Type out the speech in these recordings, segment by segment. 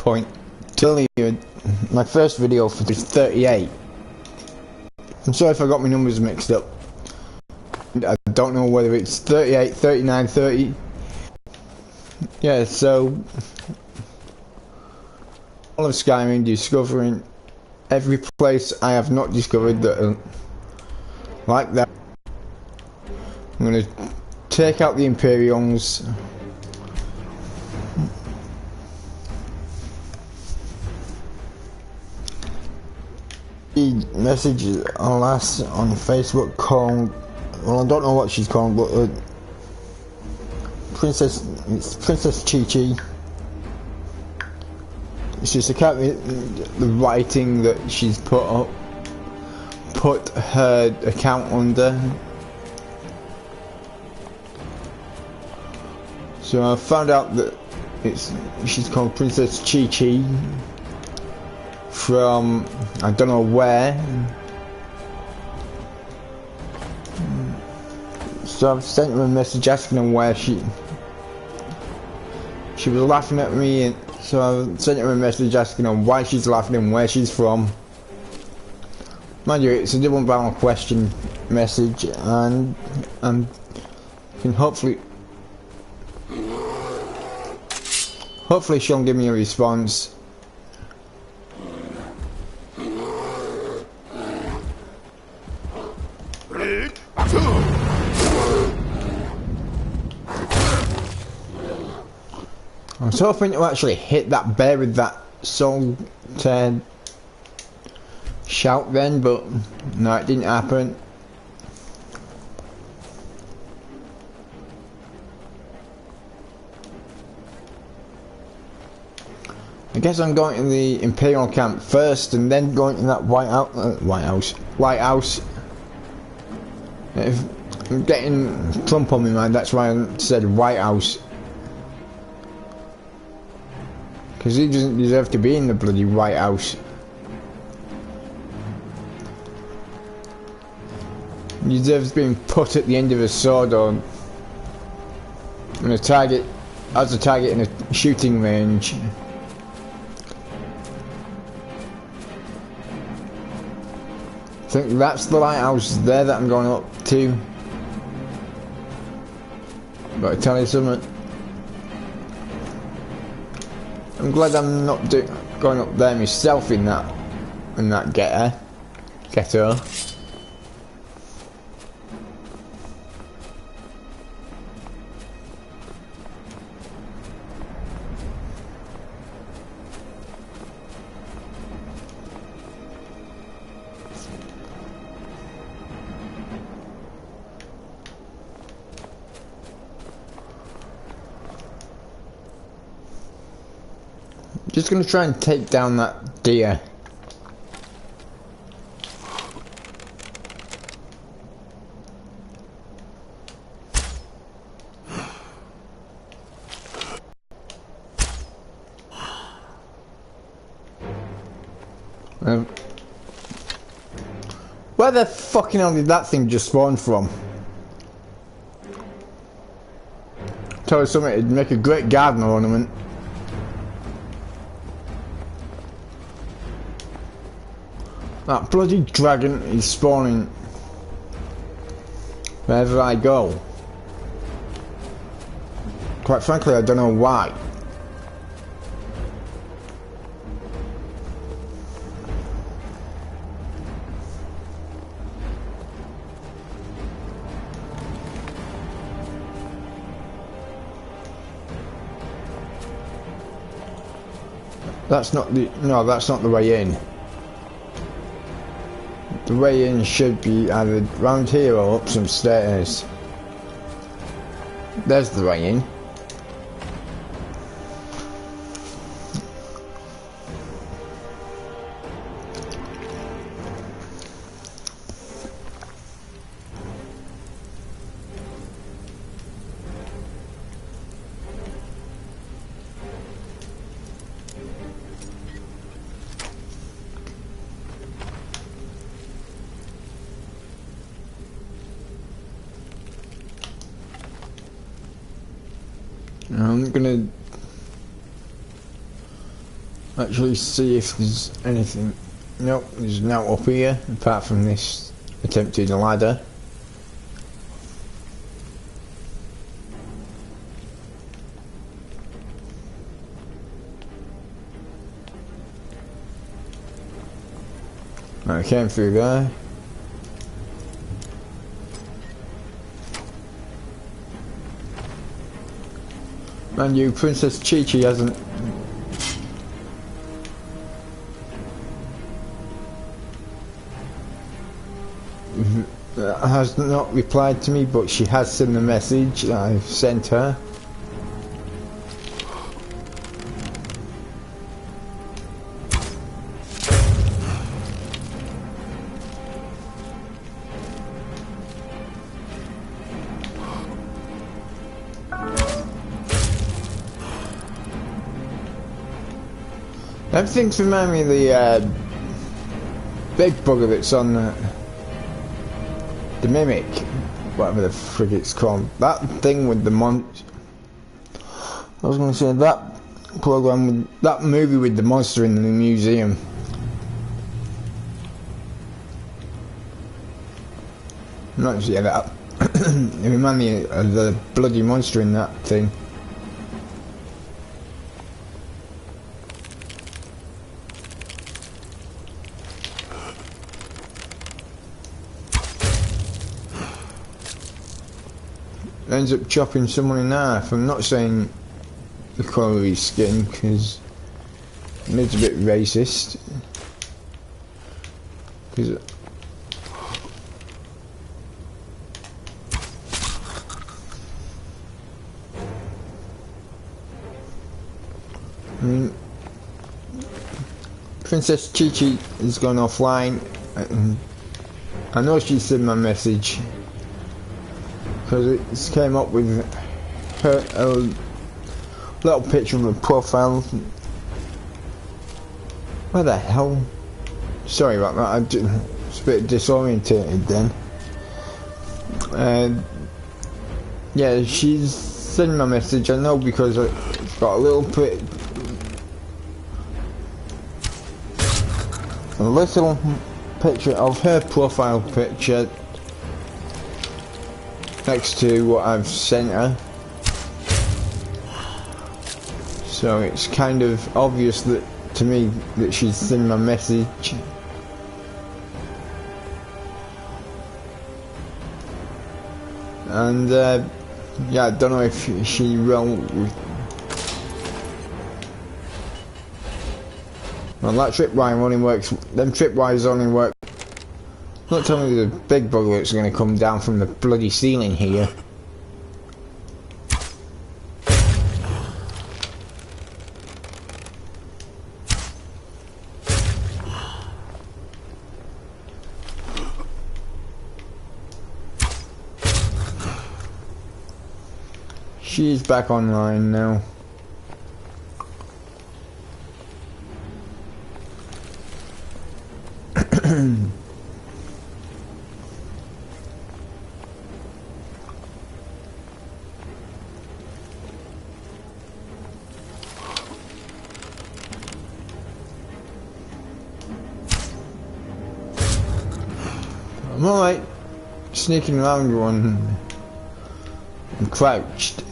point. Earlier, my first video for this 38. I'm sorry if I got my numbers mixed up. I don't know whether it's 38, 39, 30. Yeah, so all of Skyrim, discovering every place I have not discovered that like that. I'm gonna take out the Imperials. Messages on last on Facebook called, well, I don't know what she's called, but it's Princess Chi-Chi. It's just, I can't read the writing that she's put her account under. So I found out that she's called Princess Chi-Chi from I don't know where. So I've sent her a message asking her where she was laughing at me, and so I sent her a message asking her why she's laughing and where she's from. Mind you, it's a double barrel question message, and can hopefully she'll give me a response. I was hoping to actually hit that bear with that soul shout then, but no, it didn't happen. I guess I'm going to the Imperial camp first, and then going to that White House. If I'm getting Trump on my mind, that's why I said White House. Because he doesn't deserve to be in the bloody White House. He deserves being put at the end of a sword or in a target, as a target in a shooting range. I think that's the lighthouse there that I'm going up to. But I tell you something, I'm glad I'm not going up there myself in that ghetto. Just gonna try and take down that deer. Where the fucking hell did that thing just spawn from? Tell you something, it'd make a great garden ornament. That bloody dragon is spawning wherever I go. Quite frankly, I don't know why. That's not the way in. The way in should be either round here or up some stairs. There's the way in. I'm gonna Actually see if there's anything. Nope, there's no up here apart from this attempted ladder. I came through there. Man, you Princess Chi-Chi hasn't. Has not replied to me, but she has sent the message that I've sent her. Everything's remind me of the big bugger that's on the Mimic, whatever the frig it's called. That thing with the I was going to say that program, with that movie with the monster in the museum. Not just, yeah, that. It reminded me of the bloody monster in that thing. Ends up chopping someone in half. I'm not saying the colour of his skin, because it's a bit racist. Because I mean, Princess Chi-Chi has gone offline. I know she's seen my message, because it came up with her a little picture of her profile. Where the hell? Sorry about that. I was a bit disorientated then. Yeah, she's sent my message. I know because it's got a little picture of her profile picture next to what I've sent her, so it's kind of obvious that to me that she's seen my message. And yeah, I don't know if she will. Well, that tripwire only works. Them tripwires only work. Not telling me the big bugger that's going to come down from the bloody ceiling here. She's back online now. I'm alright sneaking around one and crouched.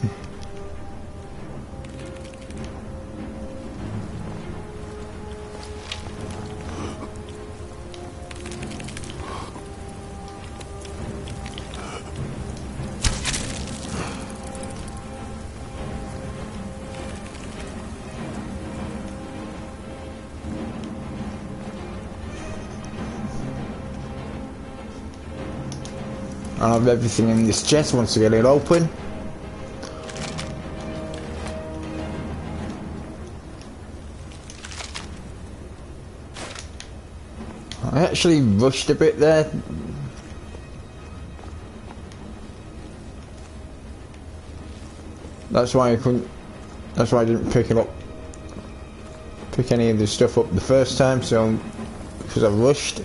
I have everything in this chest once I get it open. I actually rushed a bit there. That's why I couldn't. That's why I didn't pick any of the stuff up the first time. So because I rushed.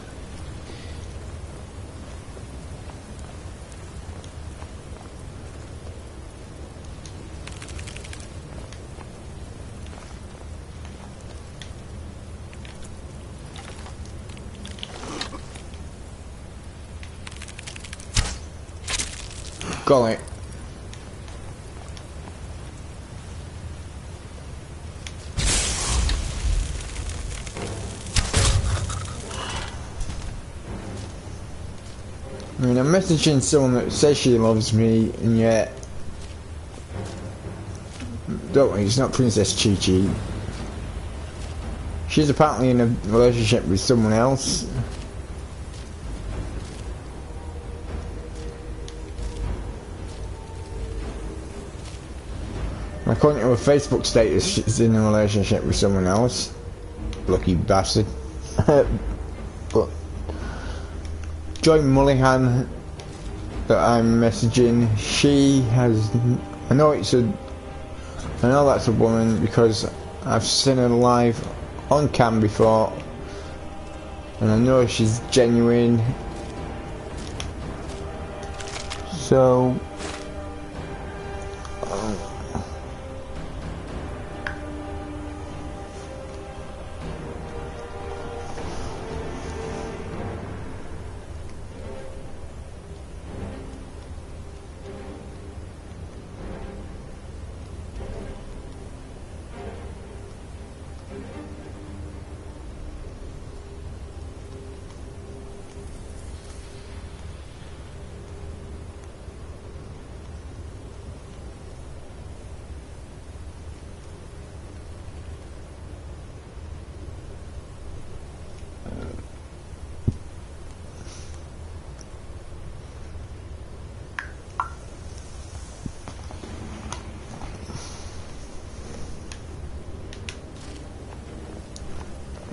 Got it. I mean, I'm messaging someone that says she loves me, and yet... Don't worry, it's not Princess Chi-Chi. She's apparently in a relationship with someone else. According to her Facebook status, she's in a relationship with someone else. Lucky bastard. But Joy Mullihan that I'm messaging, she has... I know that's a woman because I've seen her live on cam before, and I know she's genuine. So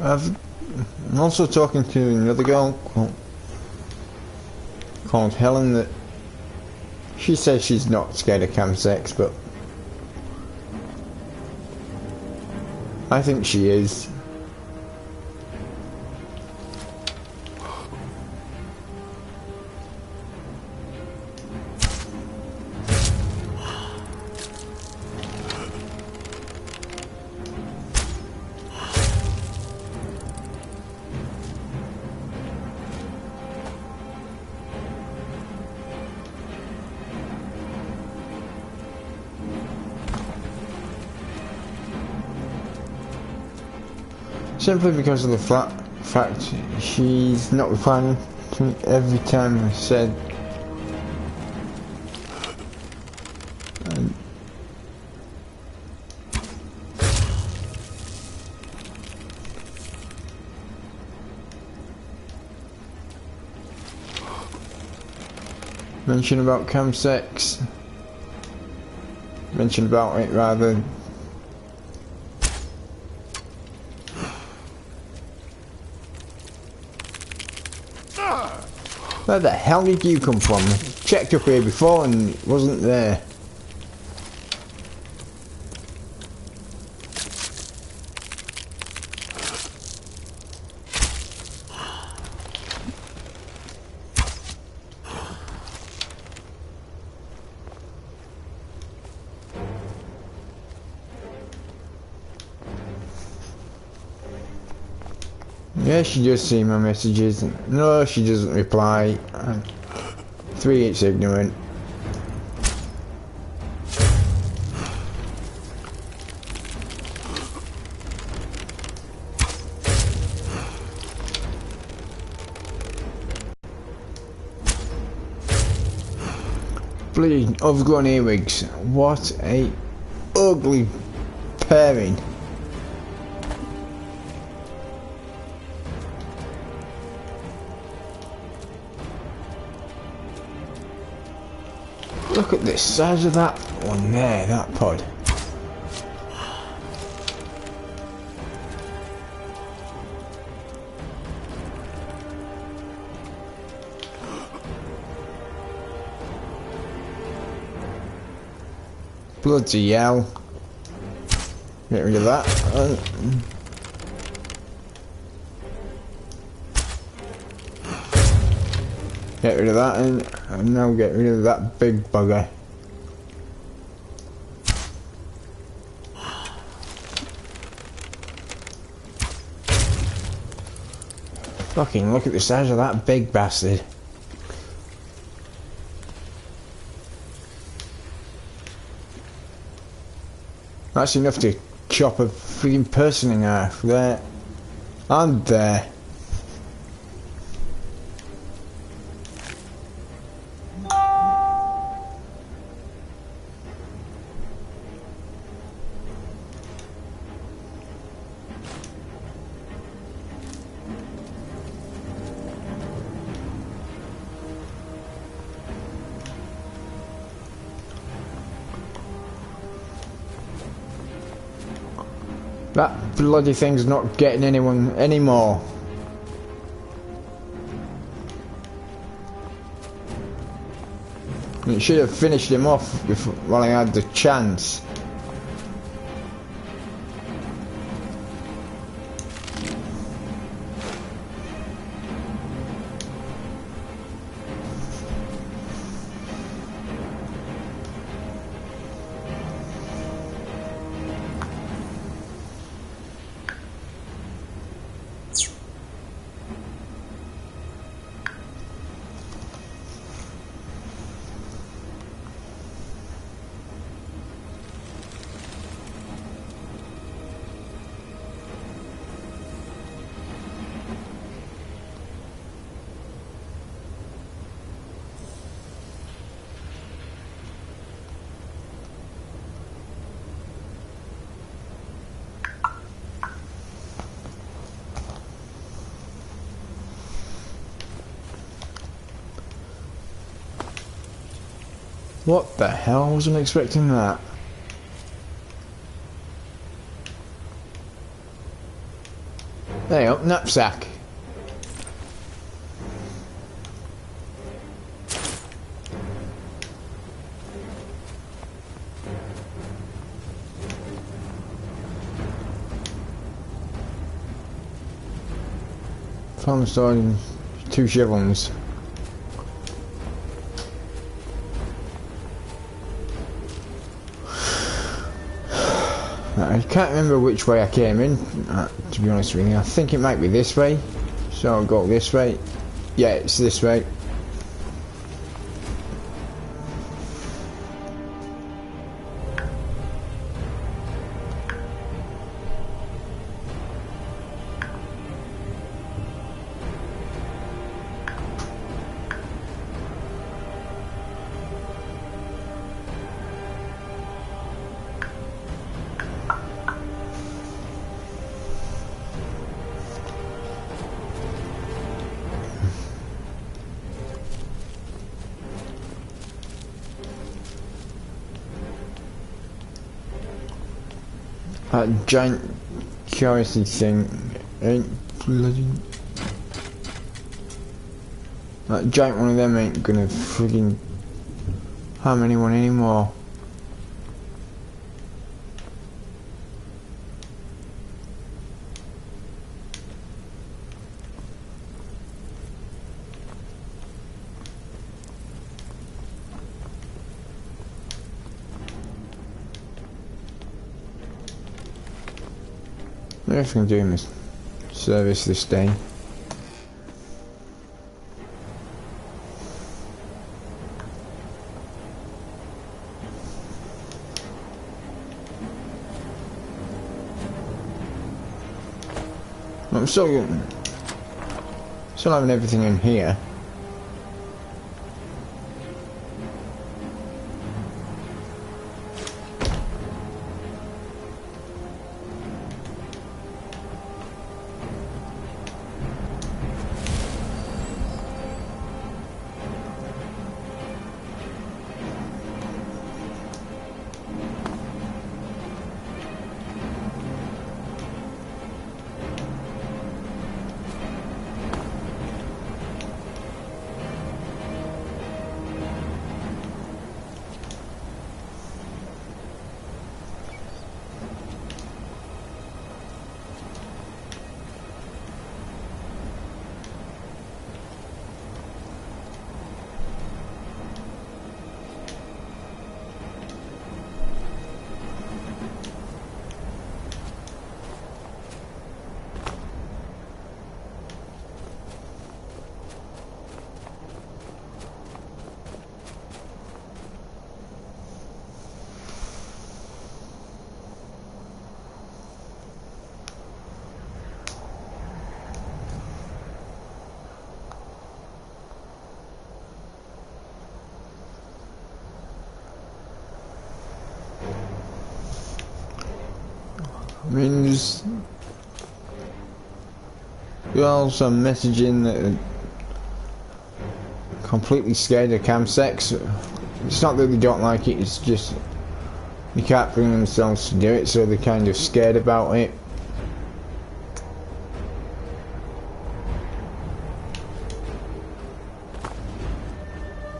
I'm also talking to another girl called Helen that she says she's not scared of cam sex, but I think she is. Simply because of the fact she's not replying to me every time I said mention about cam sex, mention about it rather. Where the hell did you come from? I checked up here before and it wasn't there. Yeah, she does see my messages. No, she doesn't reply. 3, it's ignorant. Bleeding overgrown earwigs. What a ugly pairing. Look at the size of that one there, that pod. Bloody hell. Get rid of that. Get rid of that and now get rid of that big bugger. Fucking look at the size of that big bastard. That's enough to chop a freaking person in half. There. And there. That bloody thing's not getting anyone anymore. It should have finished him off while I had the chance. What the hell? I wasn't expecting that. There you go, knapsack. Farm starting 2 shovels. I can't remember which way I came in, to be honest with you. I think it might be this way, so I'll go this way. Yeah, it's this way. That giant curiosity thing ain't bloody... That giant one of them ain't gonna friggin' harm anyone anymore. Everything I'm doing is service this day. I'm still having everything in here. mean, there's girls are messaging that are completely scared of cam sex. It's not that they don't like it, it's just they can't bring themselves to do it, so they're kind of scared about it.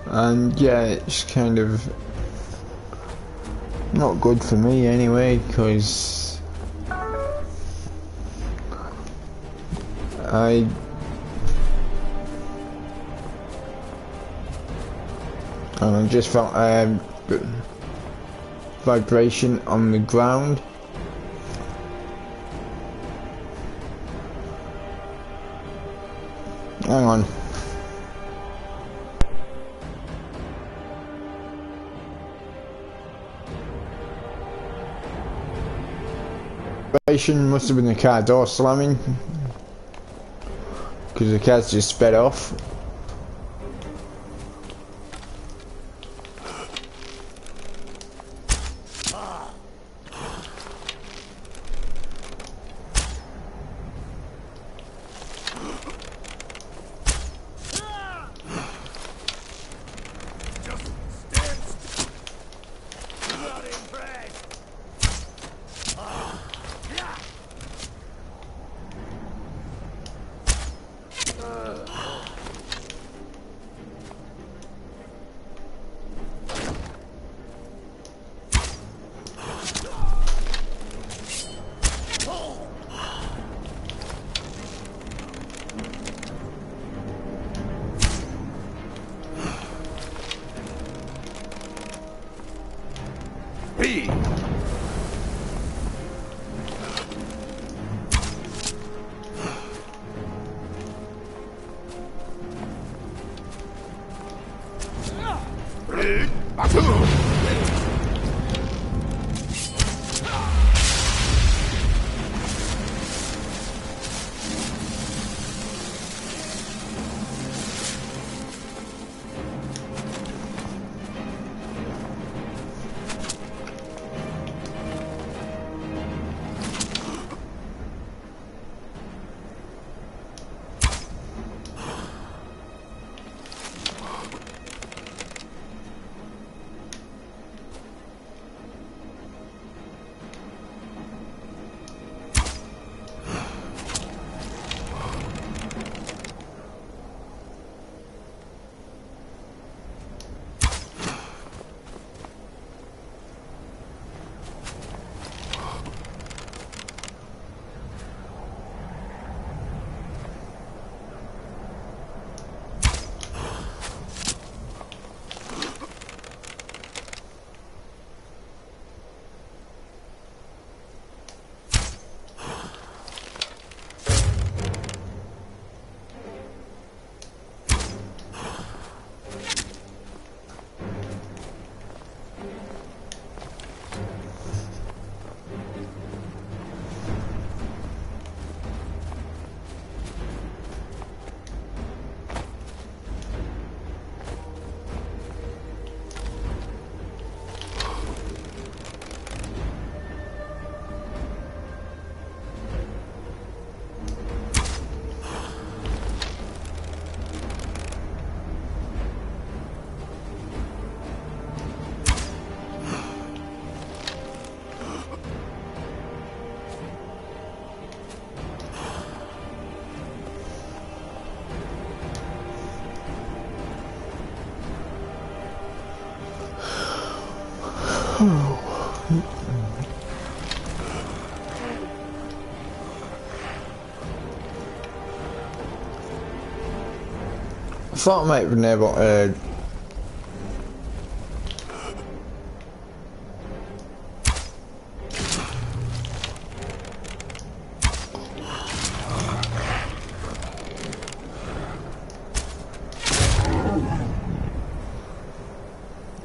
And yeah, it's kind of not good for me anyway, because I just felt vibration on the ground. Hang on. Must have been the car door slamming, because the car's just sped off. I thought I might have been able to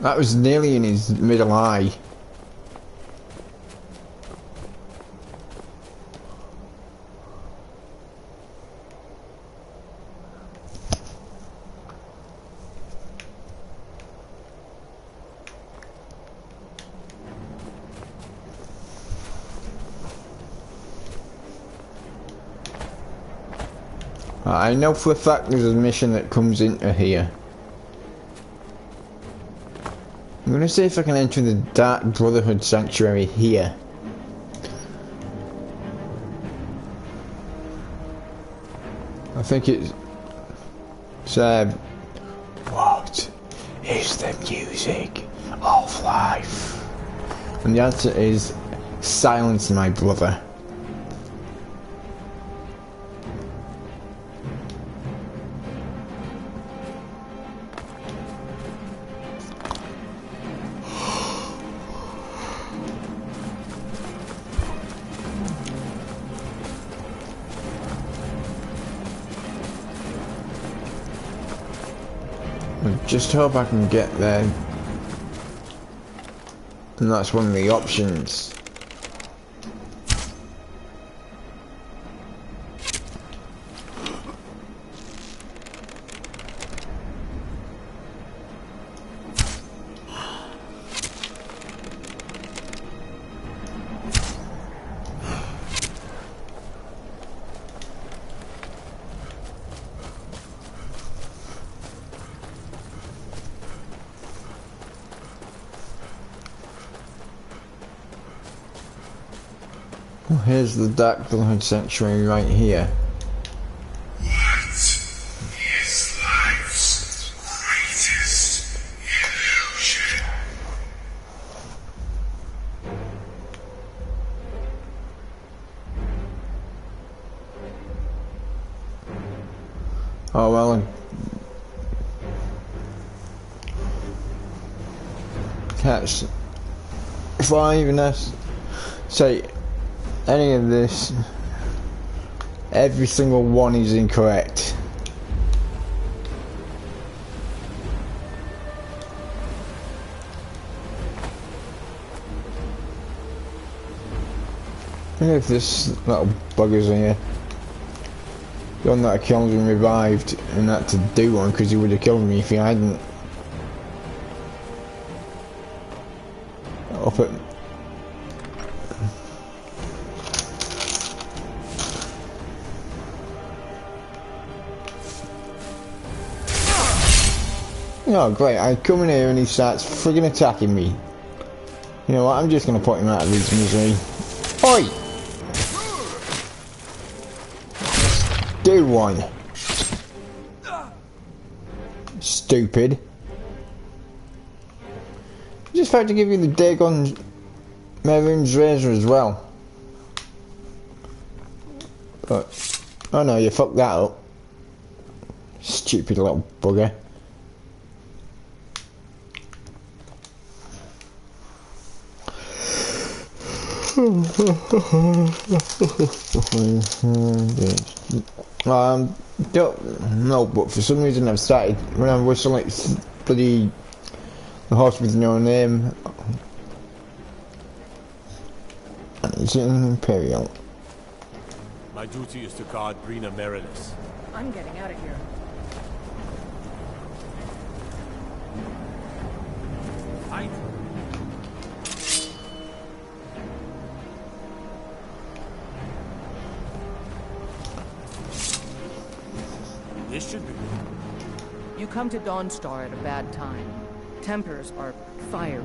that was nearly in his middle eye. I know for a fact there's a mission that comes into here. I'm gonna see if I can enter the Dark Brotherhood Sanctuary here. I think it's... what is the music of life? And the answer is silence, my brother. I just hope I can get there. And that's one of the options. Well, here's the Dark Brotherhood Sanctuary right here. What is life's greatest illusion? Oh well, catch. If I even say any of this, every single one is incorrect. Look if this little bugger's here. The one that I killed and revived, and had to do one because he would have killed me if he hadn't. Up at oh great, I come in here and he starts friggin' attacking me. You know what, I'm just gonna put him out of his misery. Oi! Do one. Stupid. Just had to give you the dig on Miriam's razor as well. But, oh no, you fucked that up. Stupid little bugger. Don't know, but for some reason I've started when I'm whistling bloody the horse with no name. And it's an Imperial. My duty is to guard Brina Merilis. I'm getting out of here. Fight! This should be good. You come to Dawnstar at a bad time. Tempers are fiery.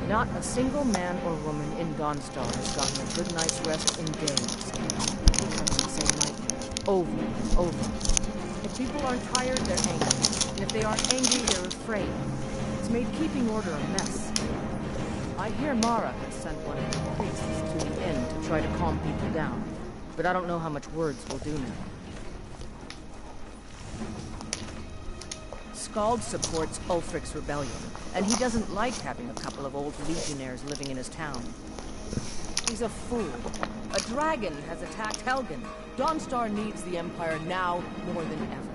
Not a single man or woman in Dawnstar has gotten a good night's rest in days. It becomes the same nightmare, over and over. If people aren't tired, they're angry. And if they aren't angry, they're afraid. It's made keeping order a mess. I hear Mara has sent one of the priests to the inn to try to calm people down. But I don't know how much words will do now. Skald supports Ulfric's rebellion, and he doesn't like having a couple of old legionnaires living in his town. He's a fool. A dragon has attacked Helgen. Dawnstar needs the Empire now more than ever.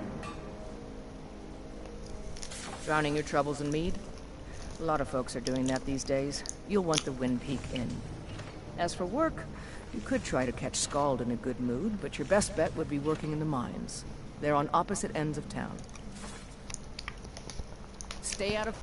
Drowning your troubles in mead? A lot of folks are doing that these days. You'll want the Wind Peak Inn. As for work, you could try to catch Skald in a good mood, but your best bet would be working in the mines. They're on opposite ends of town. Stay out of...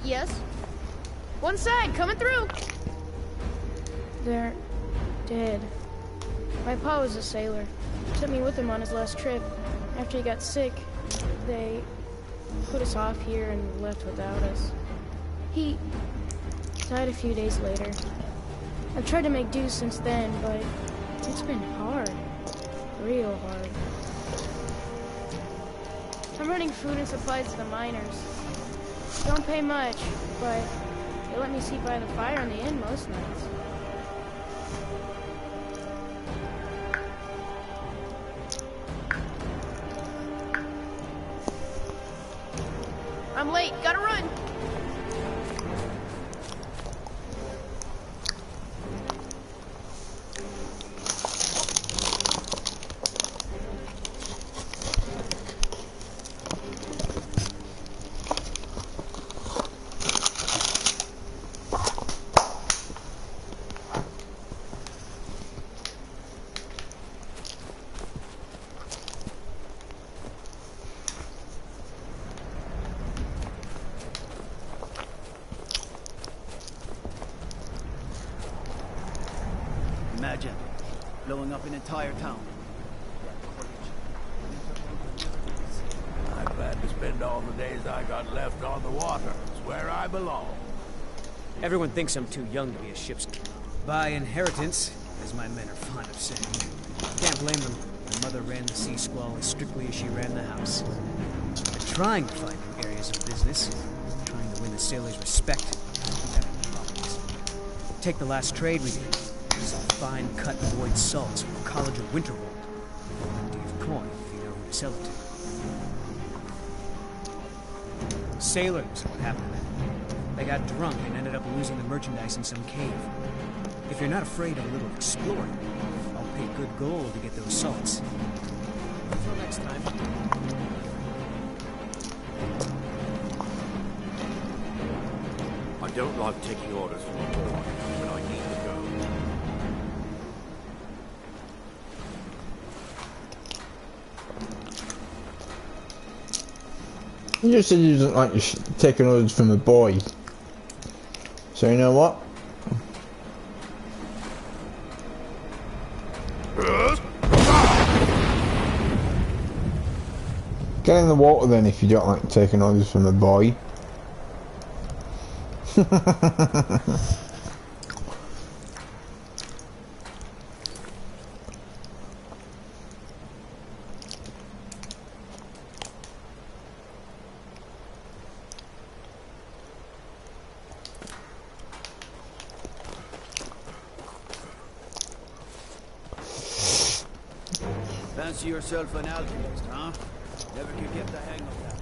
Yes? One side, coming through! They're dead. My pa was a sailor. Took me with him on his last trip. After he got sick, they put us off here and left without us. He died a few days later. I've tried to make do since then, but it's been hard. Real hard. I'm running food and supplies to the miners. Don't pay much, but they let me sleep by the fire in the inn most nights. I'm late, gotta run! Imagine blowing up an entire town. I'm glad to spend all the days I got left on the water. It's where I belong. Everyone thinks I'm too young to be a ship's captain. By inheritance, as my men are fond of saying. Can't blame them. My mother ran the Sea Squall as strictly as she ran the house. They're trying to find new areas of business, trying to win the sailors' respect. Without any problems. Take the last trade we did. Some fine cut void salts from the College of Winterhold. Plenty of coin if you know who to sell it to. Sailors, what happened to them? They got drunk and ended up losing the merchandise in some cave. If you're not afraid of a little exploring, I'll pay good gold to get those salts. Until next time. I don't like taking orders from aboard, but I need to go. You just said you don't like taking orders from a boy. So you know what? Get in the water then if you don't like taking orders from a boy. Fancy yourself an alchemist, huh? Never could get the hang of that.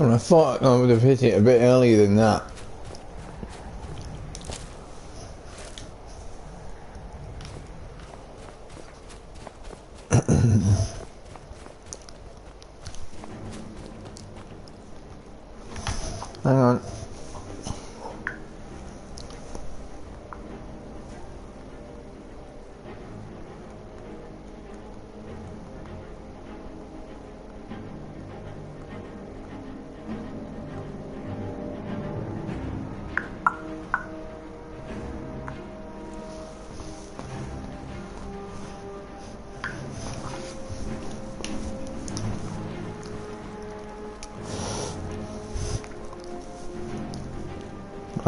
And I thought I would have hit it a bit earlier than that. Hang on.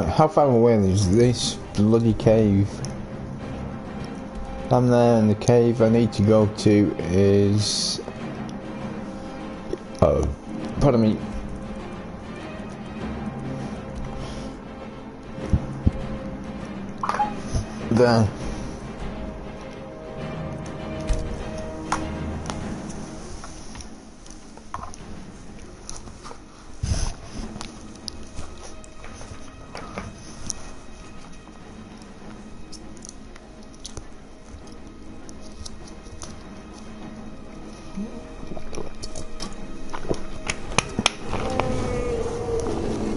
Right, how far away is this bloody cave? I'm there, and the cave I need to go to is... oh, pardon me. There.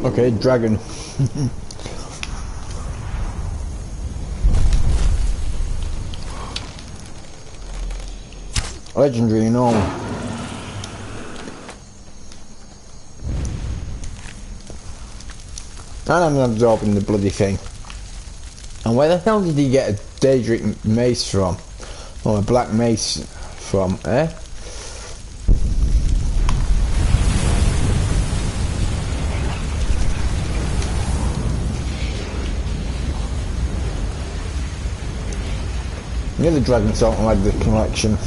Okay, dragon. Legendary and all. And I'm absorbing the bloody thing. And where the hell did he get a Daedric mace from? Or a black mace from, eh? The other dragons don't like the collection.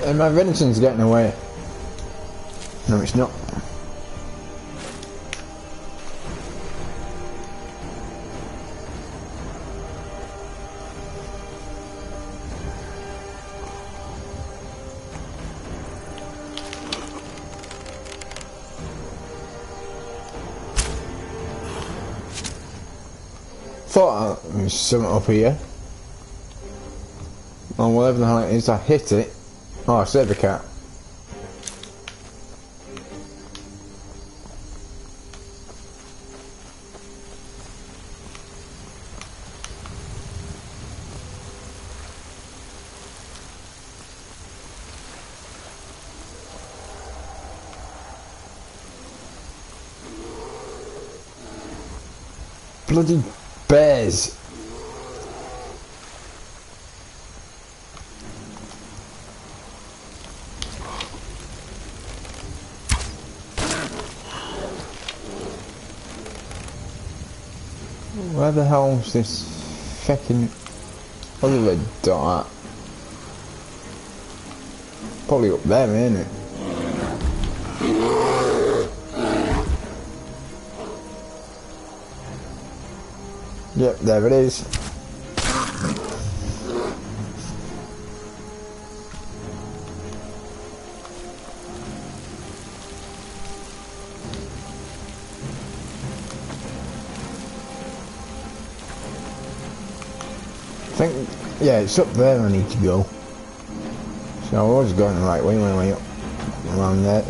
And my venison's getting away. No, it's not. Thought there was something up here. Or whatever the hell it is, I hit it. Oh, I saved the cat. Bloody bears. Where the hell's this fucking other red dot at? Probably up there, isn't it? Yep, there it is. I think, yeah, it's up there I need to go. So I was going the right way up around there.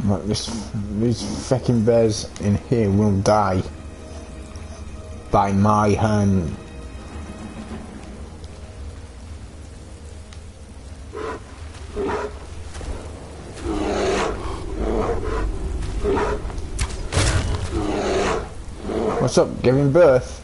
Like these fucking bears in here will die by my hand. What's up, giving birth?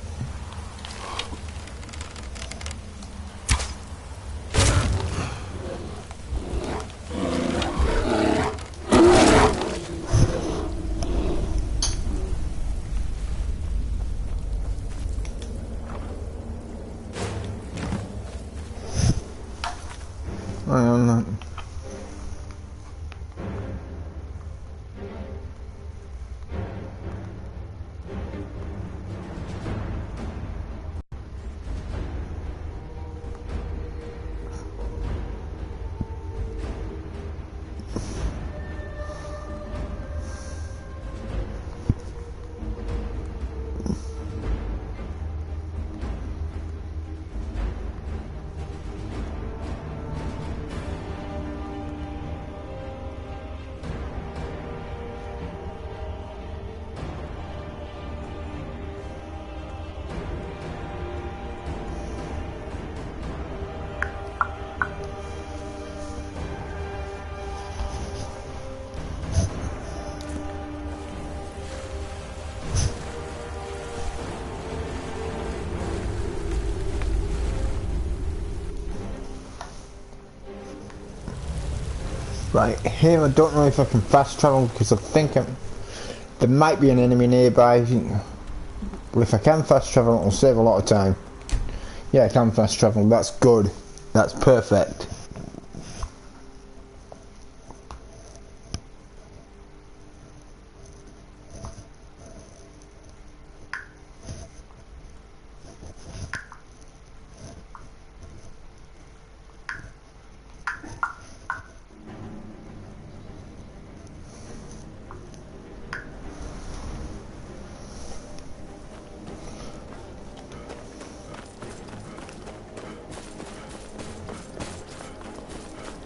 Hang on. Right, here I don't know if I can fast travel because I think there might be an enemy nearby. But if I can fast travel, it'll save a lot of time. Yeah, I can fast travel. That's good. That's perfect.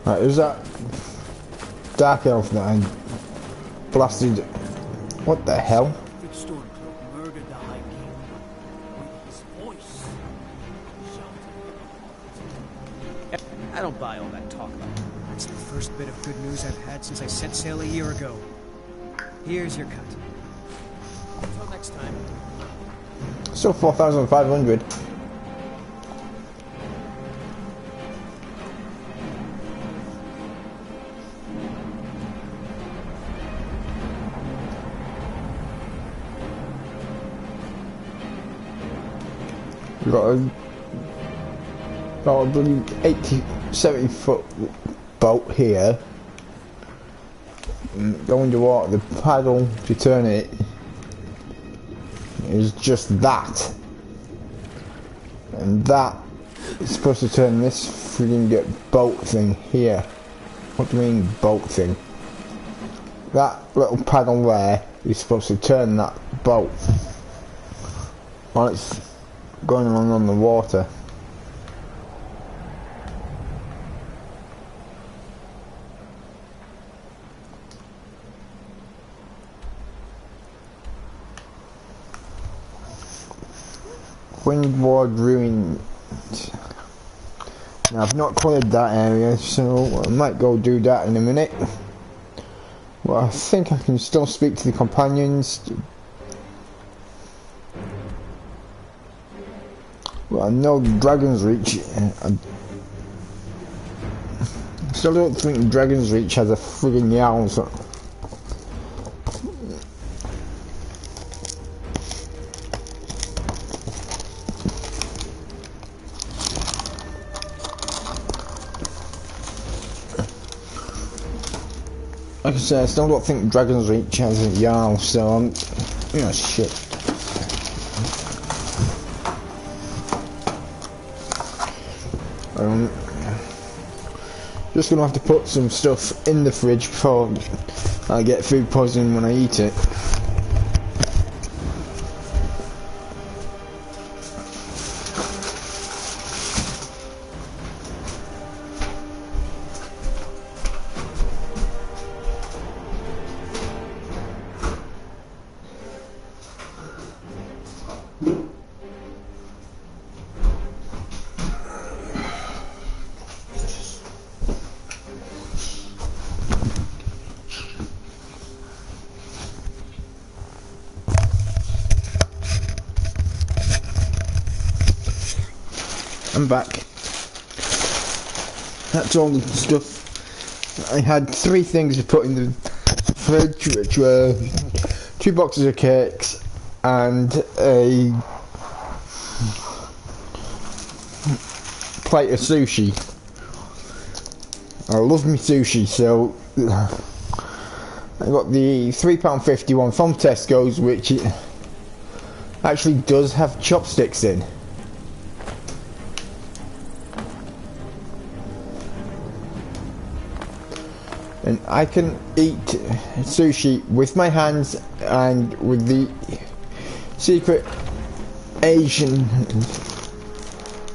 Right, who's that dark elf that I blasted? What the hell? Big Stormcloak murdered the High King. With his voice. Shouted. I don't buy all that talk. It's the first bit of good news I've had since I set sail a year ago. Here's your cut. Until next time. Still 4,500. We've got a bloody 80, 70 foot boat here. Go underwater, the paddle to turn it is just that. And that is supposed to turn this friggin' boat thing here. What do you mean boat thing? That little paddle there is supposed to turn that boat while it's going along on the water. Windward Ruin. Now I've not cleared that area, so I might go do that in a minute. Well, I think I can still speak to the companions. Well, I know Dragon's Reach. I still don't think Dragon's Reach has a friggin' yowl. So. Like I said, I still don't think Dragon's Reach has a Jarl, so I'm... you know, shit. Just gonna have to put some stuff in the fridge before I get food poisoning when I eat it. I'm back. That's all the stuff. I had 3 things to put in the fridge, which were 2 boxes of cakes and a plate of sushi. I love me sushi, so I got the £3.50 one from Tesco's, which it actually does have chopsticks in. And I can eat sushi with my hands and with the secret Asian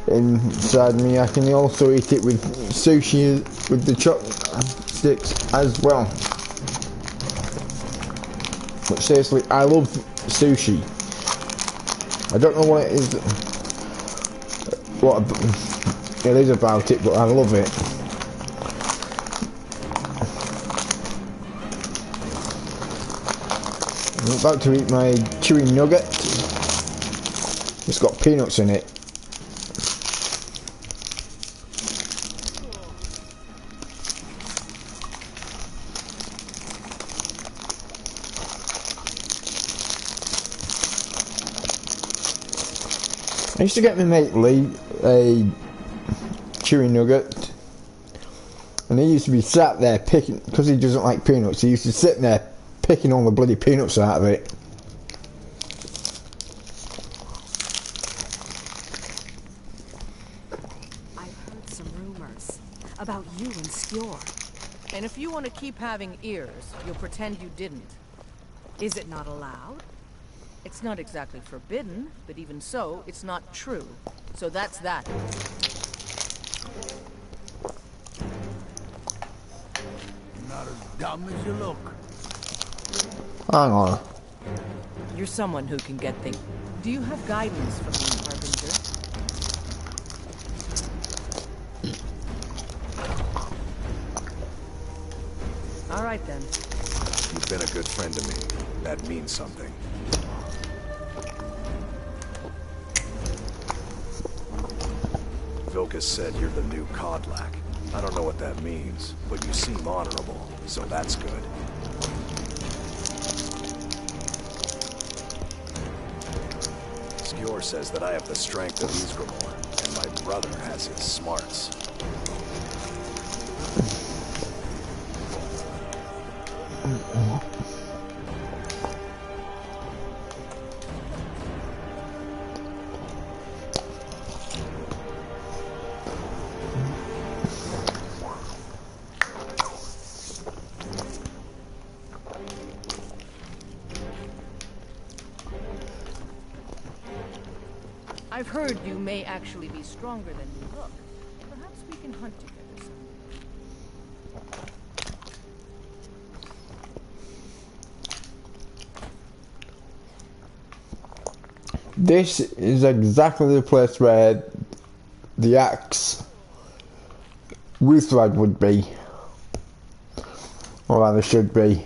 inside me. I can also eat it with sushi with the chopsticks as well. But seriously, I love sushi. I don't know what it is, what it is about it, but I love it. I'm about to eat my chewy nugget. It's got peanuts in it. I used to get my mate Lee a chewy nugget, and he used to be sat there picking, because he doesn't like peanuts, he used to sit there picking all the bloody peanuts out of it. I've heard some rumors about you and Skjor. And if you want to keep having ears, you'll pretend you didn't. Is it not allowed? It's not exactly forbidden, but even so, it's not true. So that's that. Not as dumb as you look. Hang on. You're someone who can get things. Do you have guidance from the Harbinger? All right then. You've been a good friend to me. That means something. Vilkas said you're the new Kodlak. I don't know what that means, but you seem honorable, so that's good. Skjor says that I have the strength of Ysgramor, and my brother has his smarts. I've heard you may actually be stronger than you look. Perhaps we can hunt together someday. This is exactly the place where the axe Ruthlad would be. Or rather should be.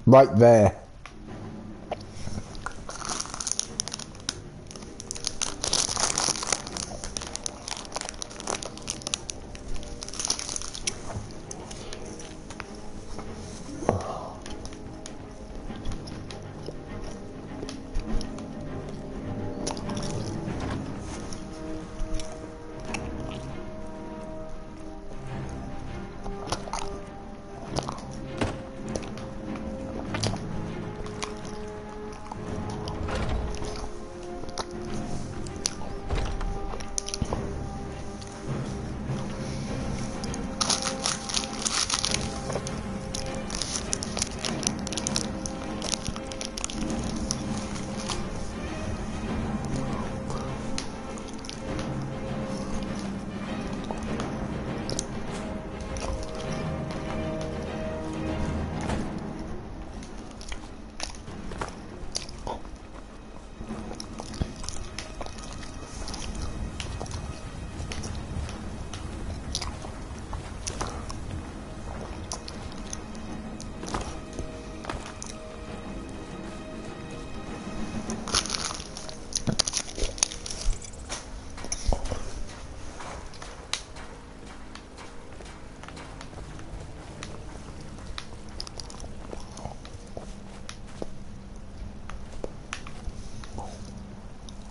Right there.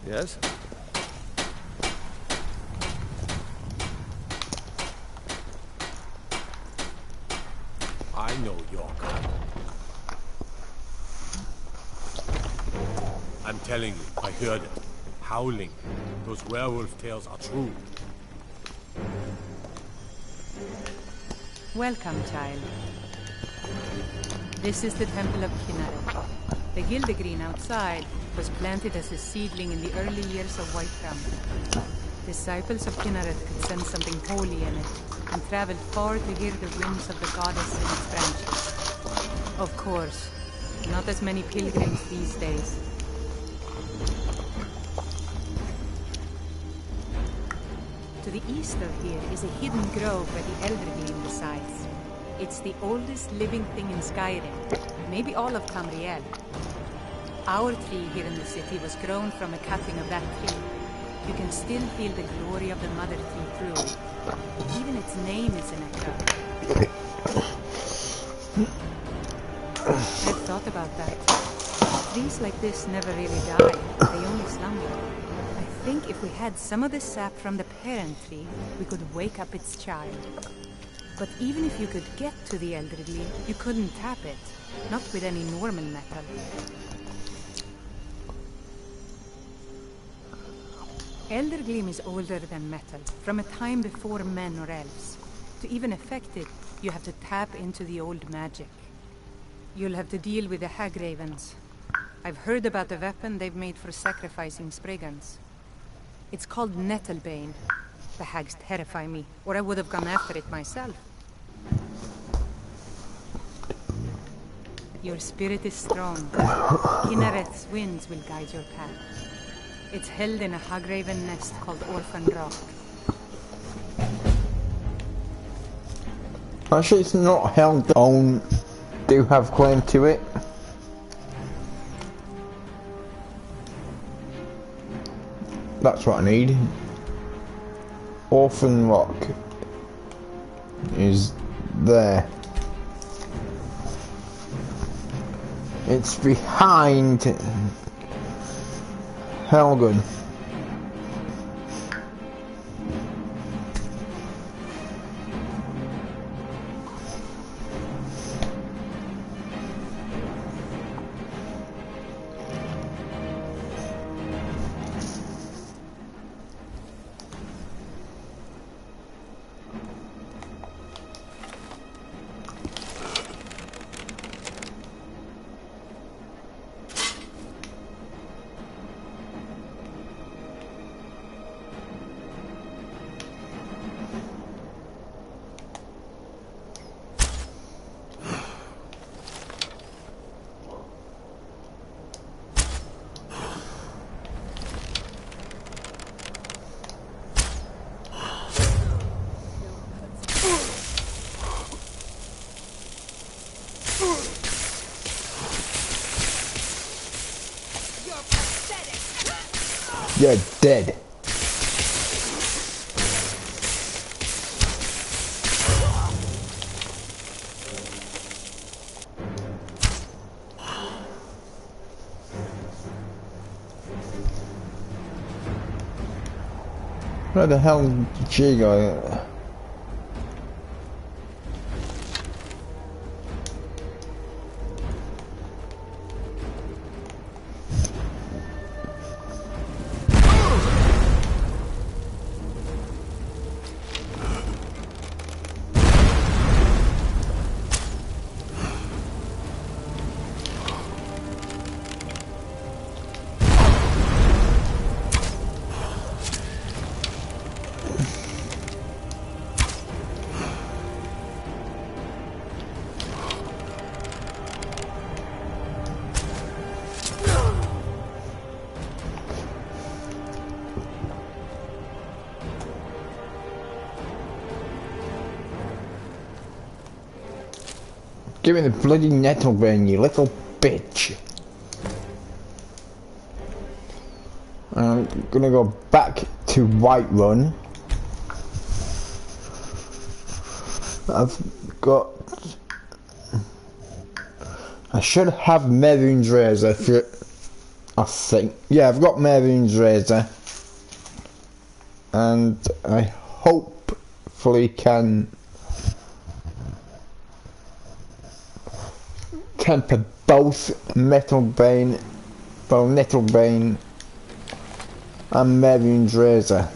Yes? I know your kind. I'm telling you, I heard it. Howling. Those werewolf tales are true. Welcome, child. This is the Temple of Kinneret. The Gildegreen outside was planted as a seedling in the early years of Whiterun. Disciples of Kinneret could sense something holy in it, and traveled far to hear the winds of the goddess in its branches. Of course, not as many pilgrims these days. To the east of here is a hidden grove where the Eldergleam resides. It's the oldest living thing in Skyrim, maybe all of Tamriel. Our tree here in the city was grown from a cutting of that tree. You can still feel the glory of the mother tree through it. Even its name is an echo. I've thought about that. Trees like this never really die. They only slumber. I think if we had some of the sap from the parent tree, we could wake up its child. But even if you could get to the elderly, you couldn't tap it. Not with any normal metal. Elder Gleam is older than metal, from a time before men or elves. To even affect it, you have to tap into the old magic. You'll have to deal with the hag ravens. I've heard about the weapon they've made for sacrificing Spriggans. It's called Nettlebane. The hags terrify me, or I would have gone after it myself. Your spirit is strong. Kinnereth's winds will guide your path. It's held in a hagraven nest called Orphan Rock. Actually, it's not held on. Do have claim to it. That's what I need. Orphan Rock is there. It's behind Helgen. You're dead. Where the hell did she go? Give me the bloody Nettlebane, you little bitch. I'm gonna go back to Whiterun. I've got... I should have Mehrunes Razor for... I think. Yeah, I've got Mehrunes Razor. And I hopefully can... temper both Nettlebane and Mehrunes Razor.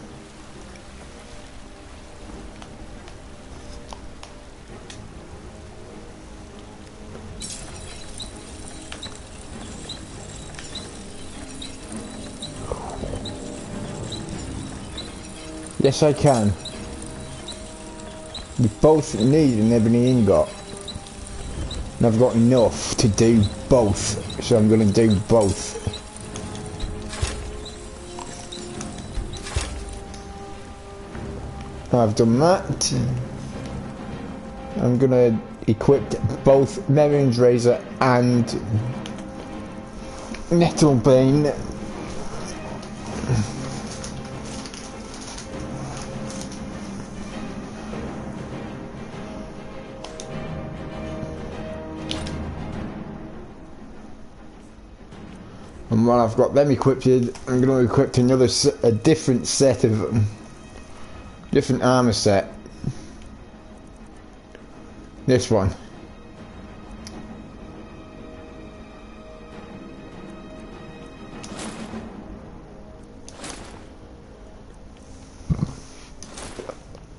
Yes, I can. We both need an ebony ingot. And I've got enough to do both, so I'm going to do both. I've done that. I'm going to equip both Mehrunes Razor and Nettlebane. while I've got them equipped, I'm going to equip a different set of different armor set. This one.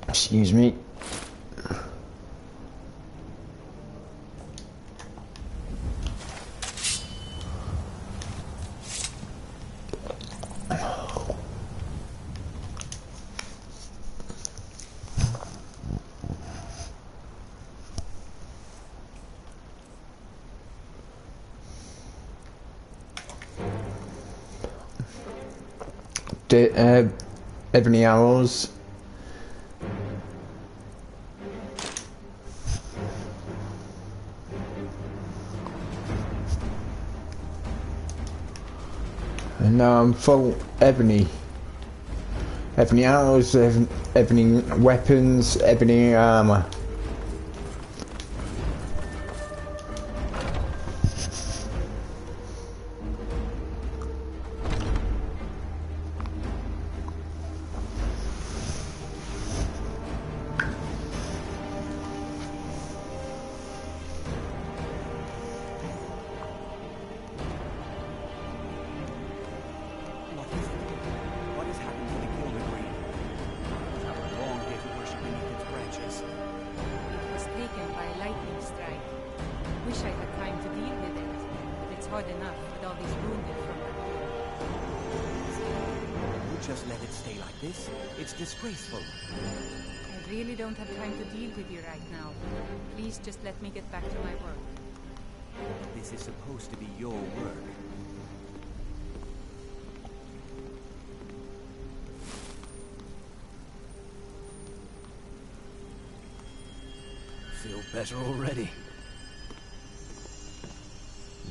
Excuse me. Ebony arrows. And now I'm full ebony. Ebony arrows, ebony weapons, ebony armor. Just let it stay like this. It's disgraceful. I really don't have time to deal with you right now. Please just let me get back to my work. This is supposed to be your work. Feel better already.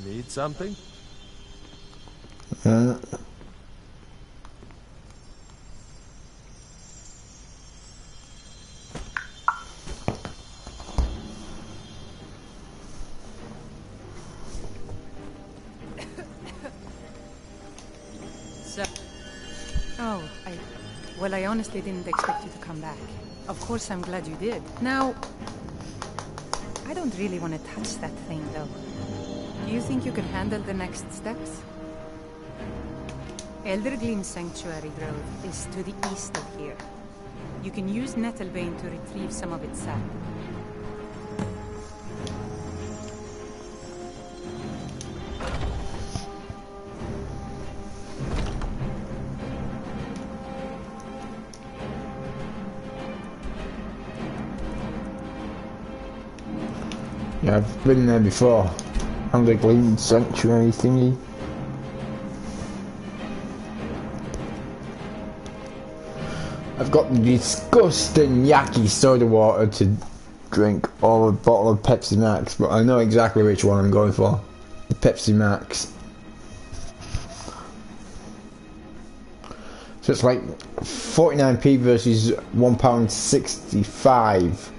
Need something? Well, I honestly didn't expect you to come back. Of course, I'm glad you did. Now, I don't really want to touch that thing, though. Do you think you can handle the next steps? Eldergleam Sanctuary Grove is to the east of here. You can use Nettlebane to retrieve some of its sap. Yeah, I've been there before. Undergleam Sanctuary thingy. I've got the disgusting yucky soda water to drink, or a bottle of Pepsi Max, but I know exactly which one I'm going for. The Pepsi Max. So it's like 49p versus £1.65.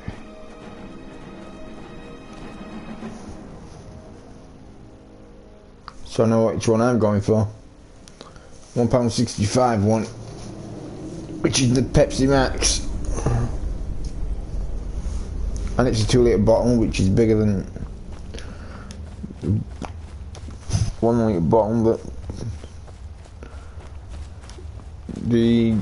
So I know which one I'm going for. £1.65 one, which is the Pepsi Max, and it's a 2-litre bottle, which is bigger than the 1-litre bottle, but the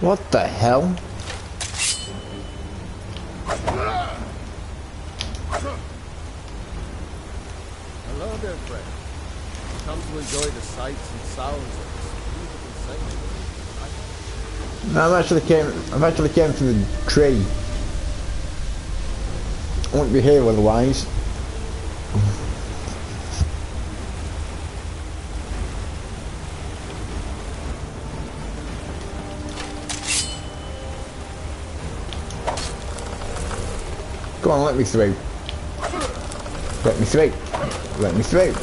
what the hell? Hello there, friend. Come to enjoy the sights and sounds of this beautiful sanctuary. No, I've actually came from the tree. I won't be here otherwise. Go on, let me through. Let me through. Let me through.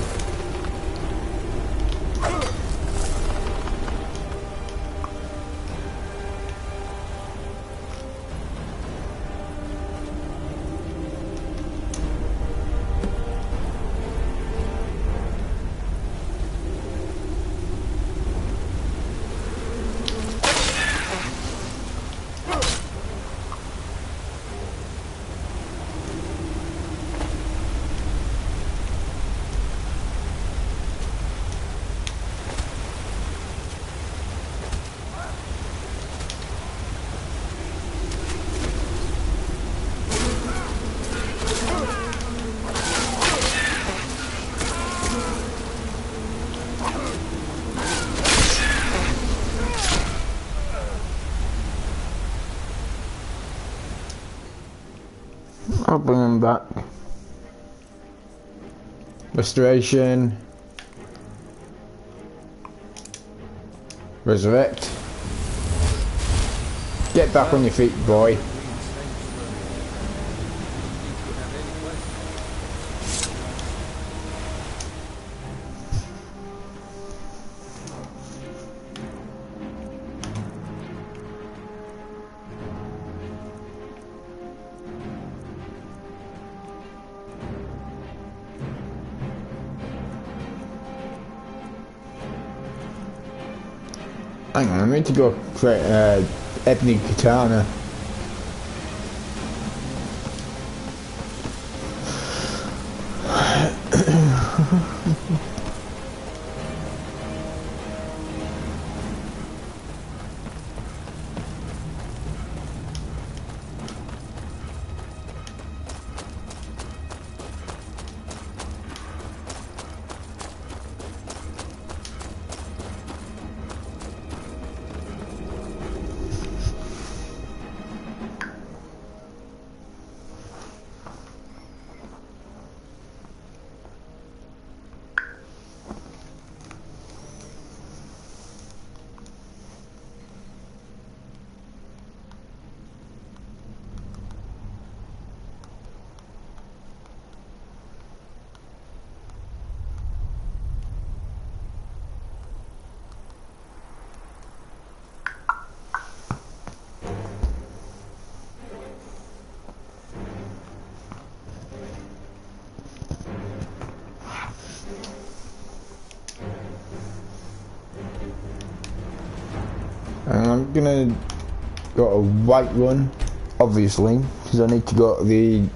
I'll bring them back. Restoration. Resurrect. Get back on your feet, boy. Hang on, I need to go create ebony katana. And I'm gonna go a white one, obviously, because I need to go to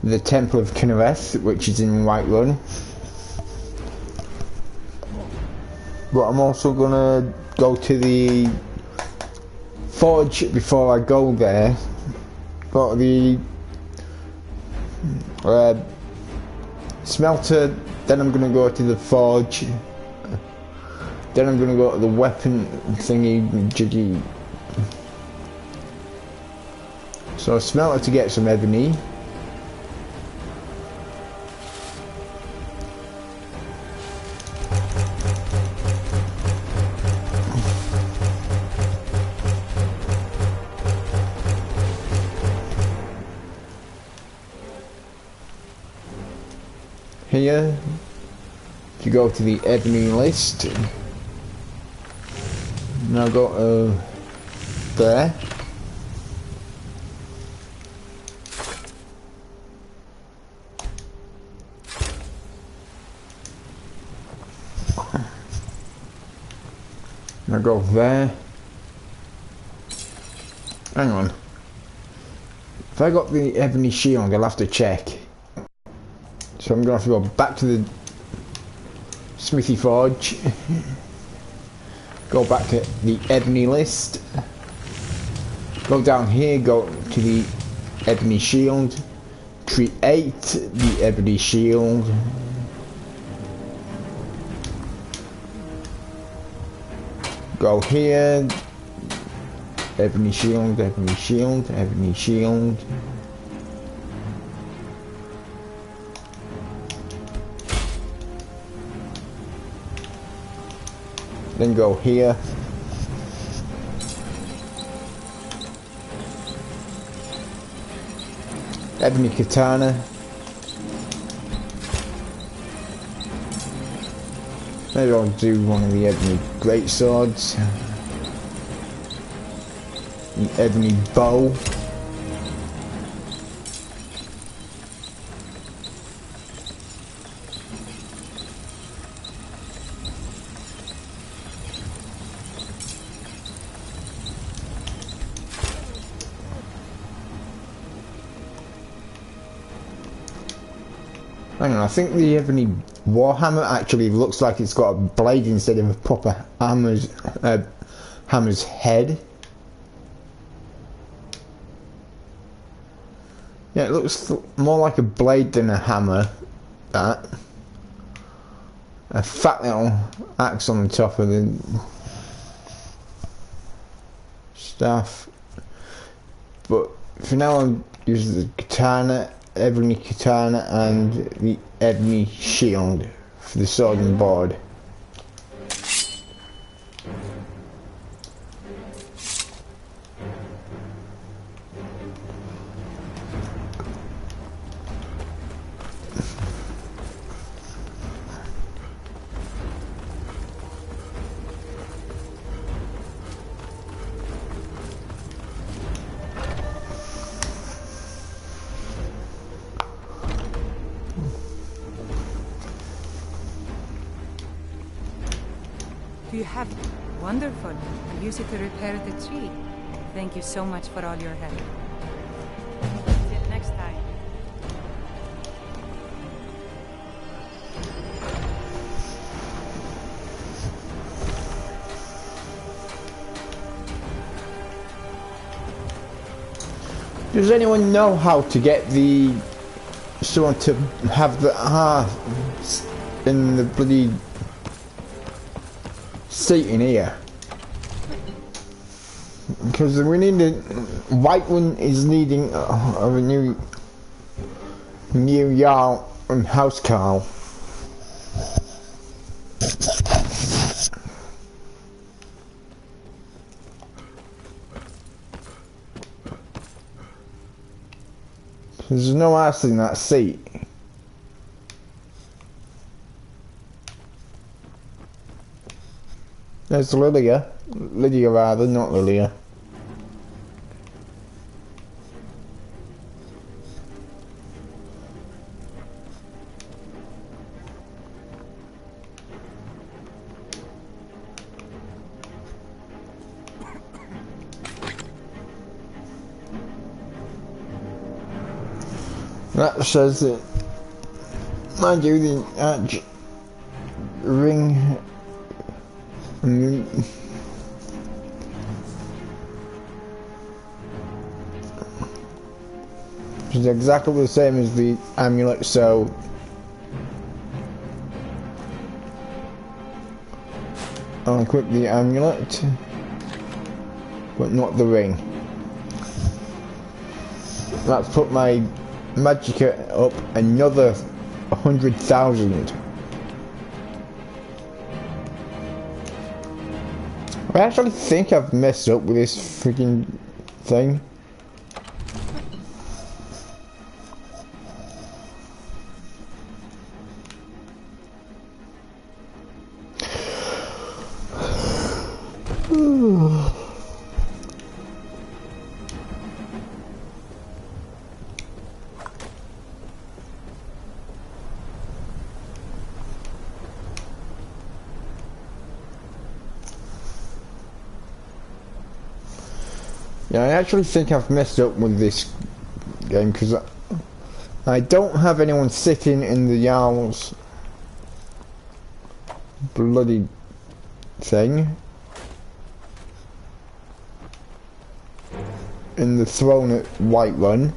the Temple of Kinnereth, which is in Whiterun. But I'm also gonna go to the forge before I go there. Go to the smelter, then I'm gonna go to the forge. Then I'm gonna go to the weapon thingy jiggy. So smelter to get some ebony. Here, if you go to the ebony list, now go to there. Now go there. Hang on. If I got the ebony shield, I'll have to check. So I'm going to have to go back to the smithy forge. Go back to the ebony list. Go down here, go to the ebony shield. Create the ebony shield. Go here. Ebony shield, ebony shield, ebony shield. Then go here. Ebony katana. Maybe I'll do one of the ebony great swords. The ebony bow. Hang on, I think the ebony warhammer actually looks like it's got a blade instead of a proper hammer's head. Yeah, it looks more like a blade than a hammer. That. A fat little axe on the top of the staff. But for now I'm use the katana, ebony katana, and the ebony shield for the sword and board. Do you have it? Wonderful. I'll use it to repair the tree. Thank you so much for all your help. Till next time. Does anyone know how to get the someone to have the in the bloody seat in here? Because we need a white one is needing of a new yard and house car. There's no ass in that seat. There's Lydia. Lydia rather, not Lilia. That says that, mind you, the ring is exactly the same as the amulet, so I'll equip the amulet, but not the ring. Let's put my Magicka up another 100,000. I actually think I've messed up with this freaking thing. Yeah, I actually think I've messed up with this game because I don't have anyone sitting in the Jarl's bloody thing in the throne at Whiterun.